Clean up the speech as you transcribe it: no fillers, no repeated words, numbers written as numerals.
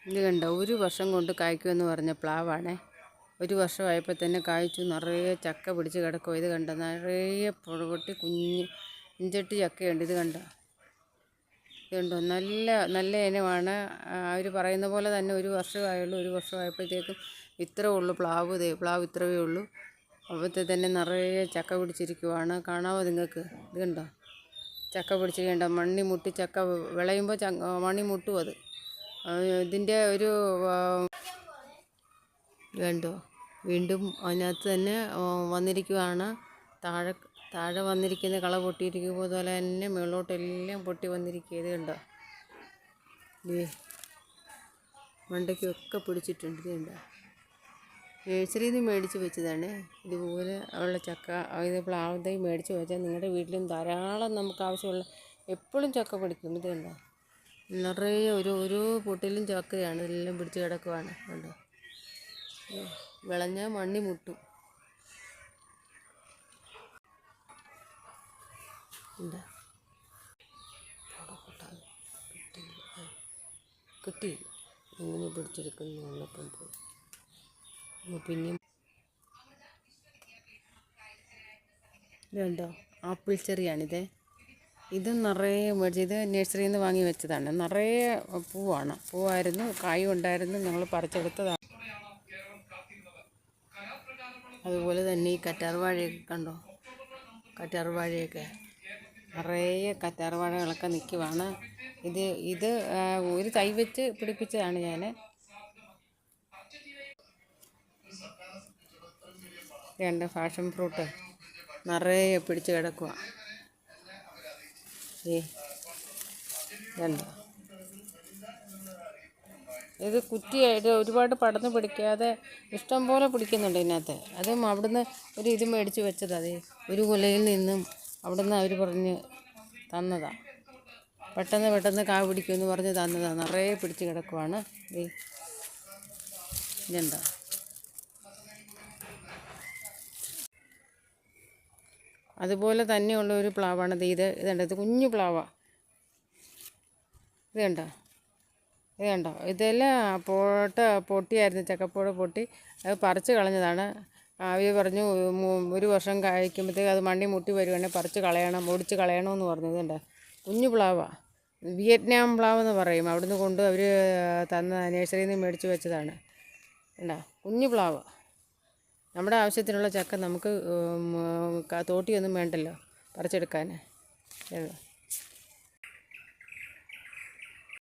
ഇത് കണ്ടോ, ഒരു വർഷം കൊണ്ട് കായ്ക്കുമെന്ന് പറഞ്ഞ പ്ലാവാണേ. ഒരു വർഷമായപ്പോൾ തന്നെ കായ്ച്ചു, നിറയെ ചക്ക പിടിച്ച് കിടക്കും. ഇത് കണ്ടോ, നിറയെ പൊട്ടി കുഞ്ഞ് ഇഞ്ചട്ടി ചക്കയുണ്ട്. ഇത് കണ്ടോ, ഇതുണ്ടോ, നല്ല നല്ല ഇനമാണ്. അവർ പറയുന്ന പോലെ തന്നെ ഒരു വർഷമായുള്ളൂ. ഒരു വർഷമായപ്പോഴത്തേക്കും ഇത്രേ ഉള്ളൂ പ്ലാവ്. പ്ലാവ് ഇത്രയേ ഉള്ളൂ. അപ്പോഴത്തെ തന്നെ നിറയെ ചക്ക പിടിച്ചിരിക്കുവാണ്. കാണാമോ നിങ്ങൾക്ക്? ഇത് കണ്ടോ, ചക്ക പിടിച്ചിരിക്കണ്ട. മണ്ണി മുട്ടി ചക്ക വിളയുമ്പോൾ മണി മുട്ടും. അത് ഇതിൻ്റെ ഒരു കണ്ടോ, വീണ്ടും അതിനകത്ത് തന്നെ വന്നിരിക്കുവാണ്. താഴെ താഴെ വന്നിരിക്കുന്ന കള പൊട്ടിയിരിക്കുമ്പോൾ പോലെ തന്നെ മുകളിലോട്ടെല്ലാം പൊട്ടി വന്നിരിക്കുക. ഇത് കണ്ടോ, മണ്ടയ്ക്കൊക്കെ പിടിച്ചിട്ടുണ്ട്. ഇത് കണ്ടോ, നഴ്സറിയിൽ നിന്ന് മേടിച്ച് വെച്ചതാണ്. ഇതുപോലെ ഉള്ള ചക്ക ഇത് പ്ലാവ് തൈ മേടിച്ച് വെച്ചാൽ നിങ്ങളുടെ വീട്ടിലും ധാരാളം നമുക്ക് ആവശ്യമുള്ള എപ്പോഴും ചക്ക പിടിക്കും. ഇത് കണ്ടോ, നിറയെ ഒരു പൊട്ടിലും ചക്കയാണ്. ഇതെല്ലാം പിടിച്ച് കിടക്കുവാണ്. കണ്ടോ, വിളഞ്ഞാൽ മണ്ണി മുട്ടും. എന്താ കിട്ടി, ഇങ്ങനെ പിടിച്ചെടുക്കുന്നുള്ളപ്പം പോയി. പിന്നെ ഇതുണ്ടോ, ആപ്പിൾ ചെറിയാണിത്. ഇത് നിറയെ മേടിച്ച്, ഇത് നഴ്സറിയിൽ നിന്ന് വാങ്ങി വെച്ചതാണ്. നിറയെ പൂവായിരുന്നു, കായും ഉണ്ടായിരുന്നു. ഞങ്ങൾ പറിച്ചെടുത്തതാണ്. അതുപോലെ തന്നെ ഈ കറ്റാർവാഴയൊക്കെ കണ്ടോ, കറ്റാർവാഴയൊക്കെ നിറയെ കറ്റാർവാഴകളൊക്കെ നിൽക്കുവാണ്. ഇത് ഒരു തൈ വെച്ച് പിടിപ്പിച്ചതാണ് ഞാൻ. രണ്ട് ഫാഷൻ ഫ്രൂട്ട് നിറയെ പിടിച്ച് കിടക്കുക. കണ്ടോ, ഇത് കുറ്റിയായിട്ട് ഒരുപാട് പടർന്ന് പിടിക്കാതെ ഇഷ്ടം പോലെ പിടിക്കുന്നുണ്ട് ഇതിനകത്ത്. അതും അവിടുന്ന് ഇത് മേടിച്ച് വെച്ചത്. അത് ഒരു കുലയിൽ നിന്നും അവിടുന്ന് അവർ പറഞ്ഞ് തന്നതാണ്. പെട്ടെന്ന് കാ പിടിക്കുമെന്ന് പറഞ്ഞ് തന്നതാണ്. നിറയെ പിടിച്ച് കിടക്കുവാണ്. ഇതെന്താ, അതുപോലെ തന്നെയുള്ള ഒരു പ്ലാവാണ് ഇത്. ഇതുണ്ട്, ഇത് കുഞ്ഞു പ്ലാവാണ്. ഇത് കണ്ടോ, ഇതെല്ലാം പൊട്ടിയായിരുന്നു. ചക്കപ്പോഴ പൊട്ടി അത് പറിച്ച് കളഞ്ഞതാണ്. അവർ പറഞ്ഞു ഒരു വർഷം കഴിക്കുമ്പോഴത്തേക്ക് അത് മണ്ണി മുട്ടി വരുവാണെങ്കിൽ പറിച്ച് കളയണം, ഒടിച്ച് കളയണമെന്ന് പറഞ്ഞു. ഇതുണ്ട്, കുഞ്ഞു പ്ലാവാണ്. വിയറ്റ്നാം പ്ലാവ് എന്ന് പറയും. അവിടുന്ന് കൊണ്ട് അവർ തന്ന നഴ്സറിയിൽ നിന്ന് മേടിച്ച് വെച്ചതാണ്. കണ്ടോ, കുഞ്ഞു പ്ലാവ്. നമ്മുടെ ആവശ്യത്തിനുള്ള ചക്ക നമുക്ക് തോട്ടിയൊന്നും വേണ്ടല്ലോ പറിച്ചെടുക്കാൻ.